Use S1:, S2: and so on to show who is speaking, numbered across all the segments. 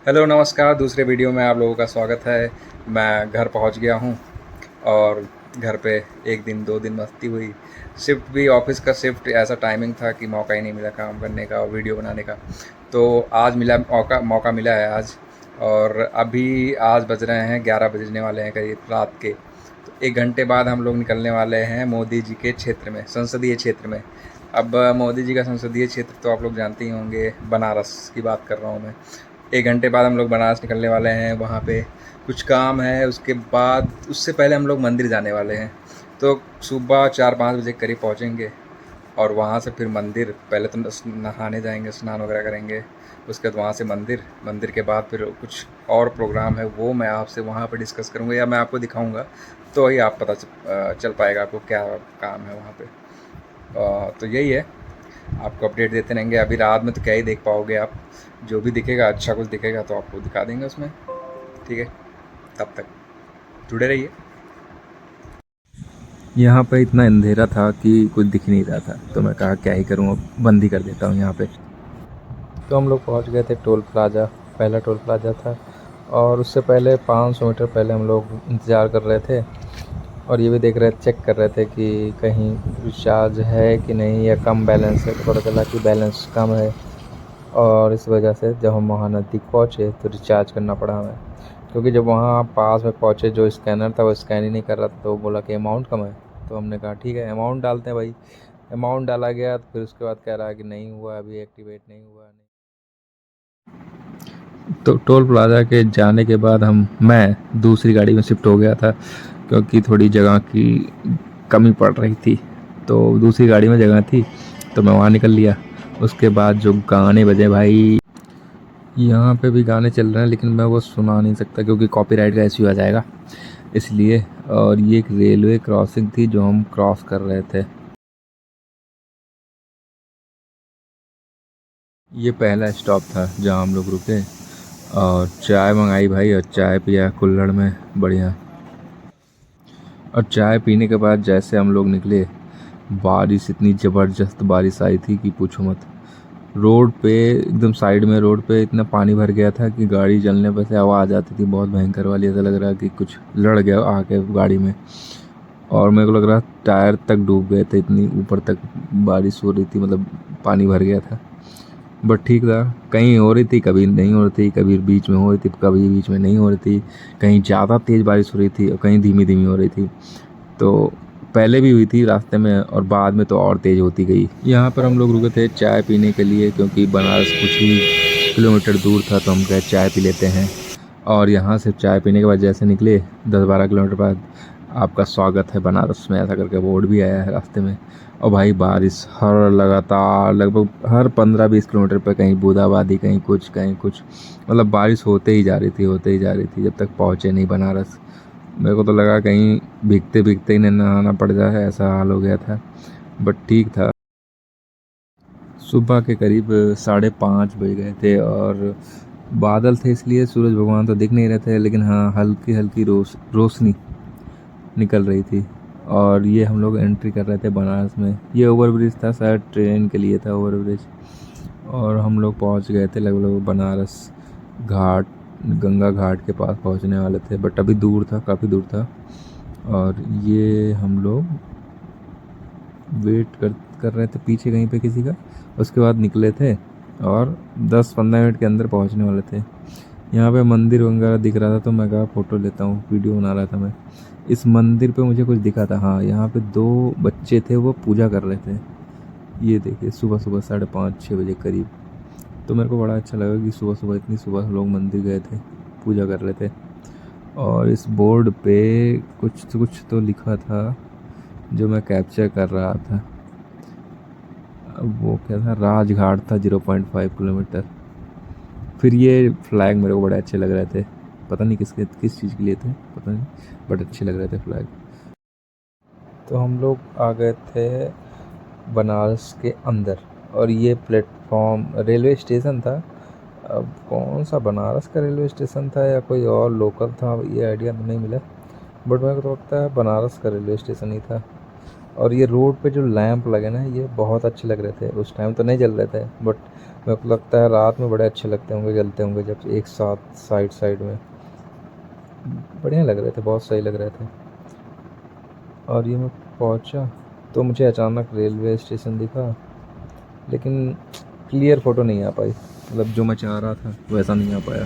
S1: Hello नमस्कार, दूसरे video में आप लोगों का स्वागत है। मैं घर पहुंच गया हूं और घर पे 1 दिन 2 दिन मस्ती हुई। शिफ्ट भी ऑफ़िस का शिफ्ट ऐसा टाइमिंग था कि मौका ही नहीं मिला काम करने का और वीडियो बनाने का। तो आज मिला मौका मौका मिला है आज। और अभी आज बज रहे हैं 11 बजने वाले हैं करीब रात के। तो 1 घंटे बाद हम लोग निकलने वाले हैं मोदी जी के क्षेत्र में, संसदीय क्षेत्र में। अब मोदी जी का संसदीय क्षेत्र तो आप लोग जानते ही होंगे, बनारस की बात कर रहा हूँ मैं। 1 घंटे बाद हम लोग बनारस निकलने वाले हैं। वहाँ पे कुछ काम है, उसके बाद उससे पहले हम लोग मंदिर जाने वाले हैं। तो सुबह 4-5 बजे के करीब पहुँचेंगे और वहाँ से फिर मंदिर, पहले तो नहाने जाएंगे, स्नान वगैरह करेंगे। उसके बाद वहाँ से मंदिर, मंदिर के बाद फिर कुछ और प्रोग्राम है, वो मैं आपसे वहाँ पे डिस्कस करूँगा या मैं आपको दिखाऊँगा। तो वही आप पता चल पाएगा आपको क्या काम है वहाँ पे। तो यही है, आपको अपडेट देते रहेंगे। अभी रात में तो क्या ही देख पाओगे आप, जो भी दिखेगा अच्छा कुछ दिखेगा तो आपको दिखा देंगे उसमें। ठीक है, तब तक जुड़े रहिए। यहाँ पे इतना अंधेरा था कि कुछ दिख नहीं रहा था, तो मैं कहा क्या ही करूँ, अब बंद ही कर देता हूँ यहाँ पे। तो हम लोग पहुँच गए थे टोल प्लाज़ा, पहला टोल प्लाज़ा था। और उससे पहले 500 मीटर पहले हम लोग इंतज़ार कर रहे थे और ये भी देख रहे चेक कर रहे थे कि कहीं रिचार्ज है कि नहीं या कम बैलेंस है। तो पता चला कि बैलेंस कम है और इस वजह से जब हम वहाँ नज़दीक पहुँचे तो रिचार्ज करना पड़ा हमें, क्योंकि जब वहाँ पास में पहुँचे जो स्कैनर था वो स्कैन ही नहीं कर रहा था। तो वो बोला कि अमाउंट कम है। तो हमने कहा ठीक है अमाउंट डालते हैं भाई। अमाउंट डाला गया तो फिर उसके बाद कह रहा है कि नहीं हुआ, अभी एक्टिवेट नहीं हुआ। नहीं, तो टोल प्लाज़ा के जाने के बाद मैं दूसरी गाड़ी में शिफ्ट हो गया था, क्योंकि थोड़ी जगह की कमी पड़ रही थी। तो दूसरी गाड़ी में जगह थी तो मैं वहाँ निकल लिया। उसके बाद जो गाने बजे भाई, यहाँ पे भी गाने चल रहे हैं लेकिन मैं वो सुना नहीं सकता क्योंकि कॉपीराइट का इश्यू आ जाएगा, इसलिए। और ये एक रेलवे क्रॉसिंग थी जो हम क्रॉस कर रहे थे। ये पहला स्टॉप था जहाँ हम लोग रुके और चाय मंगाई भाई, और चाय पिया कुल्हड़ में बढ़िया। और चाय पीने के बाद जैसे हम लोग निकले, बारिश, इतनी ज़बरदस्त बारिश आई थी कि पूछो मत। रोड पे एकदम साइड में रोड पे इतना पानी भर गया था कि गाड़ी चलने पर से हवा आ जाती थी बहुत भयंकर वाली। ऐसा लग रहा कि कुछ लड़ गया आके गाड़ी में। और मेरे को लग रहा टायर तक डूब गए थे, इतनी ऊपर तक बारिश हो रही थी, मतलब पानी भर गया था। बट ठीक था, कहीं हो रही थी कभी नहीं हो रही थी, कभी बीच में हो रही थी कभी बीच में नहीं हो रही थी, कहीं ज़्यादा तेज़ बारिश हो रही थी और कहीं धीमी धीमी हो रही थी। तो पहले भी हुई थी रास्ते में और बाद में तो और तेज़ होती गई। यहाँ पर हम लोग रुके थे चाय पीने के लिए, क्योंकि बनारस कुछ ही किलोमीटर दूर था तो हम कहे चाय पी लेते हैं। और यहाँ से चाय पीने के बाद जैसे निकले 10-12 किलोमीटर बाद, आपका स्वागत है बनारस में, ऐसा करके बोर्ड भी आया है रास्ते में। और भाई बारिश हर लगातार लगभग हर 15-20 किलोमीटर पर कहीं बूंदाबांदी, कहीं कुछ कहीं कुछ, मतलब बारिश होते ही जा रही थी, होते ही जा रही थी, जब तक पहुँचे नहीं बनारस। मेरे को तो लगा कहीं भीगते भीगते ही नहाना पड़ जाए, ऐसा हाल हो गया था। बट ठीक था। सुबह के करीब 5:30 बज गए थे और बादल थे इसलिए सूरज भगवान तो दिख नहीं रहे थे, लेकिन हाँ हल्की हल्की रोशनी निकल रही थी। और ये हम लोग एंट्री कर रहे थे बनारस में। ये ओवर ब्रिज था, शायद ट्रेन के लिए था ओवर ब्रिज। और हम लोग पहुंच गए थे लगभग बनारस घाट, गंगा घाट के पास पहुंचने वाले थे, बट अभी दूर था, काफ़ी दूर था। और ये हम लोग वेट कर रहे थे पीछे कहीं पे किसी का। उसके बाद निकले थे और 10-15 मिनट के अंदर पहुंचने वाले थे। यहाँ पे मंदिर वगैरह दिख रहा था तो मैं कहा फ़ोटो लेता हूँ, वीडियो बना रहा था मैं। इस मंदिर पे मुझे कुछ दिखा था, हाँ यहाँ पे 2 बच्चे थे वो पूजा कर रहे थे। ये देखिए सुबह सुबह 5:30-6 बजे करीब। तो मेरे को बड़ा अच्छा लगा कि सुबह सुबह, इतनी सुबह लोग मंदिर गए थे, पूजा कर रहे थे। और इस बोर्ड पे कुछ तो लिखा था जो मैं कैप्चर कर रहा था। अब वो क्या था, राजघाट था 0.5 किलोमीटर। फिर ये फ्लैग मेरे को बड़े अच्छे लग रहे थे, पता नहीं किस चीज़ के लिए थे, पता नहीं, बट अच्छे लग रहे थे फ्लैग। तो हम लोग आ गए थे बनारस के अंदर और ये प्लेटफॉर्म रेलवे स्टेशन था। अब कौन सा बनारस का रेलवे स्टेशन था या कोई और लोकल था ये आइडिया तो नहीं मिला, बट मेरे को तो लगता है बनारस का रेलवे स्टेशन ही था। और ये रोड पे जो लैंप लगे ना, ये बहुत अच्छे लग रहे थे। उस टाइम तो नहीं जल रहे थे, बट मेरे को लगता है रात में बड़े अच्छे लगते होंगे, जलते होंगे जब एक साथ साइड साइड में। बढ़िया लग रहे थे, बहुत सही लग रहे थे। और ये मैं पहुंचा तो मुझे अचानक रेलवे स्टेशन दिखा, लेकिन क्लियर फ़ोटो नहीं आ पाई, मतलब जो मैं चाह रहा था वैसा नहीं आ पाया।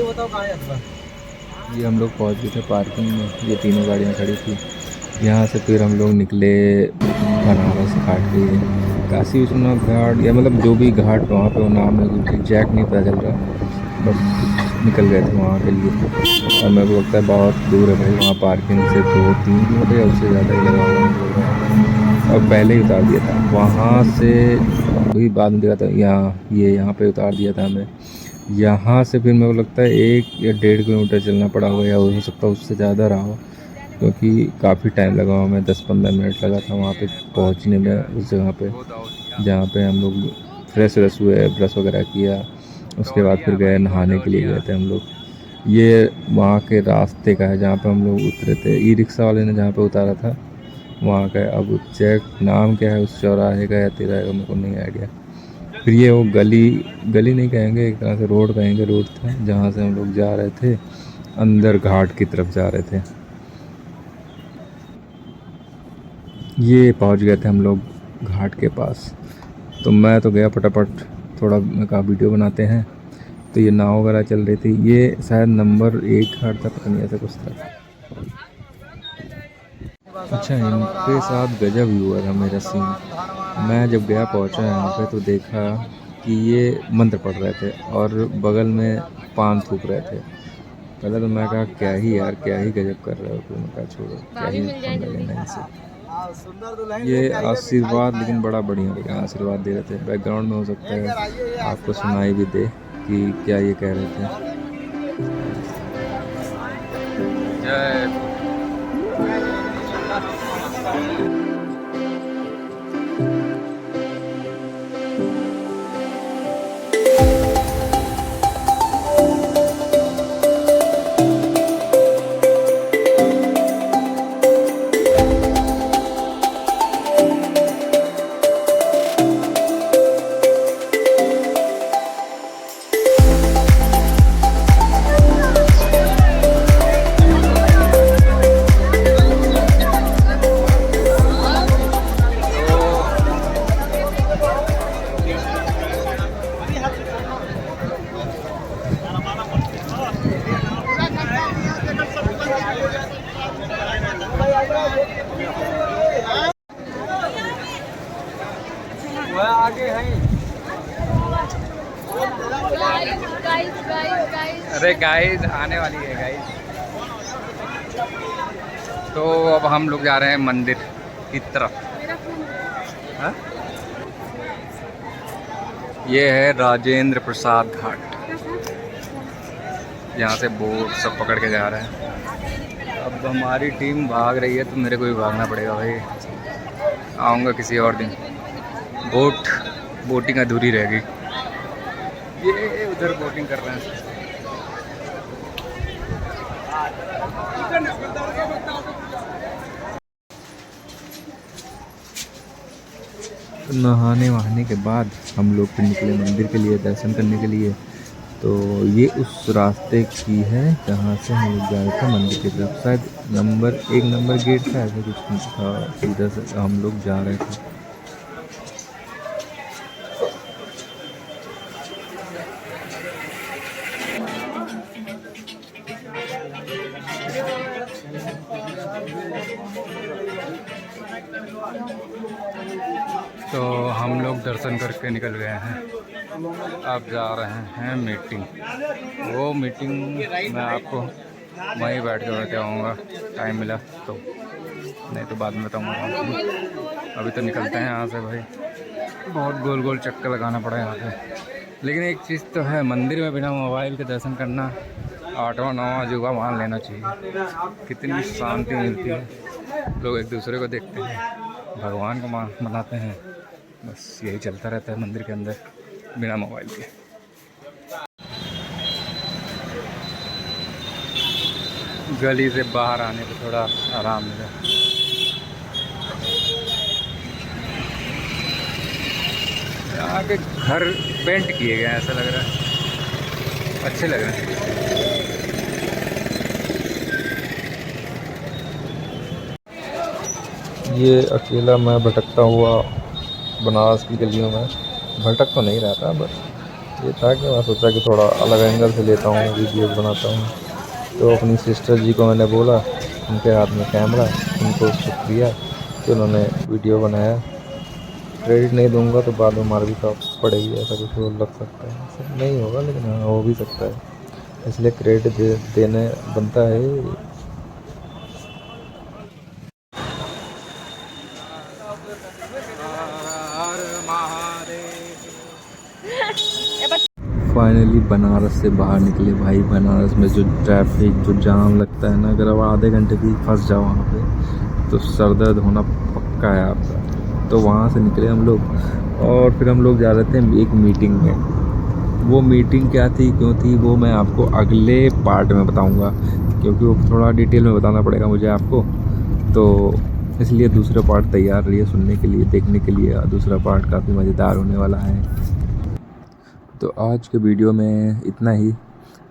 S1: बताओ कहाँ है? ये हम लोग पहुंच गए थे पार्किंग में, ये तीनों गाड़ियाँ खड़ी थी। यहाँ से फिर हम लोग निकले बनारस घाट के लिए। काशी विश्वनाथ घाट या मतलब जो भी घाट वहाँ पे, वो नाम है कुछ एग्जैक्ट नहीं पता चल रहा, बट निकल गए थे वहाँ के लिए। और मेरे को लगता है बहुत दूर है भाई, वहाँ पार्किंग से 2-3 किलोमीटर या उससे ज़्यादा ही लगा होगा मुझे लग रहा है। और पहले ही उतार दिया था वहाँ से, वही बाद में देखा था यहाँ, ये यहाँ पे उतार दिया था हमें। यहाँ से फिर मेरे को लगता है 1 या 1.5 किलोमीटर चलना पड़ा होगा, या हो सकता है उससे ज़्यादा रहा हो, क्योंकि काफ़ी टाइम लगा हमें, 10-15 मिनट लगा था वहाँ पे पहुँचने में, उस जगह पे जहाँ पे हम लोग फ्रेश व्रेश हुए, ब्रश वगैरह किया। उसके बाद फिर गए नहाने के लिए गए थे हम लोग। ये वहाँ के रास्ते का है जहाँ पे हम लोग उतरे थे, ई रिक्शा वाले ने जहाँ पे उतारा था वहाँ का। अब एग्जैक्ट नाम क्या है उस चौराहे का या तिराहे का, मेरे को नहीं आइडिया। फिर ये वो गली, गली नहीं कहेंगे, एक तरह से रोड कहेंगे, रोड था जहाँ से हम लोग जा रहे थे, अंदर घाट की तरफ जा रहे थे। ये पहुँच गए थे हम लोग घाट के पास। तो मैं तो गया फटाफट, थोड़ा मैं कहा वीडियो बनाते हैं। तो ये नाव वगैरह चल रही थी, ये शायद नंबर 1 घाट था, पता नहीं ऐसा कुछ था। अच्छा, इनके साथ गजब ही हुआ था मेरा सीन। मैं जब गया पहुंचा यहाँ पे तो देखा कि ये मंत्र पढ़ रहे थे और बगल में पान थूक रहे थे। पहले तो मैं कहा क्या ही यार, क्या ही गजब कर रहे हो, तो मैं कहा छोड़ो, क्या ही पंगा लेना इनसे। ये आशीर्वाद लेकिन बड़ा बढ़िया बढ़िया आशीर्वाद दे रहे थे। बैकग्राउंड में हो सकता है आपको सुनाई भी दे कि क्या ये कह रहे थे। जय आगे हैं। अरे गाइस आने वाली है गाइस। तो अब हम लोग जा रहे हैं मंदिर की तरफ। हाँ? ये है राजेंद्र प्रसाद घाट, यहाँ से बोट सब पकड़ के जा रहे हैं। अब हमारी टीम भाग रही है तो मेरे को भी भागना पड़ेगा भाई। आऊँगा किसी और दिन। बोटिंग अधूरी रहेगी। ये उधर बोटिंग कर रहे हैं। नहाने वहाने के बाद हम लोग फिर निकले मंदिर के लिए, दर्शन करने के लिए। तो ये उस रास्ते की है जहाँ से हम लोग जा रहे थे मंदिर की तरफ। शायद नंबर 1 गेट था, ऐसा कुछ था, इधर से हम लोग जा रहे थे। तो हम लोग दर्शन करके निकल गए हैं। अब जा रहे हैं मीटिंग। वो मीटिंग मैं आपको वहीं बैठ के बताऊँगा, टाइम मिला तो, नहीं तो बाद में बताऊँगा। अभी तो निकलते हैं यहाँ से भाई। बहुत गोल गोल चक्कर लगाना पड़ा यहाँ पे। लेकिन एक चीज़ तो है, मंदिर में बिना मोबाइल के दर्शन करना 8वां-9वां अजूबा मान लेना चाहिए। कितनी शांति मिलती है। लोग एक दूसरे को देखते हैं, भगवान को मनाते हैं, बस यही चलता रहता है मंदिर के अंदर बिना मोबाइल के। गली से बाहर आने को थोड़ा आराम मिला। यहाँ के घर पेंट किए गए हैं, ऐसा लग रहा है, अच्छे लग रहे हैं। ये अकेला मैं भटकता हुआ बनारस की गलियों में, भटक तो नहीं रहा था, बस ये था कि मैं सोचा कि थोड़ा अलग एंगल से लेता हूँ, वीडियोस बनाता हूँ। तो अपनी सिस्टर जी को मैंने बोला, उनके हाथ में कैमरा, उनको शुक्रिया कि उन्होंने वीडियो बनाया। क्रेडिट नहीं दूंगा तो बाद में मार भी पड़ेगी, ऐसा कुछ वो लग सकता है, ऐसा नहीं होगा लेकिन हाँ हो भी सकता है, इसलिए क्रेडिट देने बनता है। फाइनली बनारस से बाहर निकले भाई। बनारस में जो ट्रैफिक, जो जाम लगता है ना, अगर आप आधे घंटे भी फंस जाओ वहाँ पे तो सर दर्द होना पक्का है आपका। तो वहाँ से निकले हम लोग और फिर हम लोग जा रहे थे एक मीटिंग में। वो मीटिंग क्या थी, क्यों थी, वो मैं आपको अगले पार्ट में बताऊँगा, क्योंकि वो थोड़ा डिटेल में बताना पड़ेगा मुझे आपको। तो इसलिए दूसरा पार्ट तैयार रहिए सुनने के लिए, देखने के लिए। दूसरा पार्ट काफ़ी मज़ेदार होने वाला है। तो आज के वीडियो में इतना ही,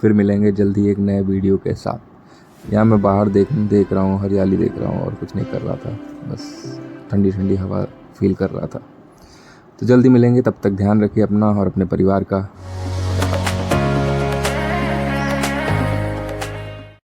S1: फिर मिलेंगे जल्दी एक नए वीडियो के साथ। यहाँ मैं बाहर देख रहा हूँ, हरियाली देख रहा हूँ और कुछ नहीं कर रहा था, बस ठंडी ठंडी हवा फील कर रहा था। तो जल्दी मिलेंगे, तब तक ध्यान रखिए अपना और अपने परिवार का।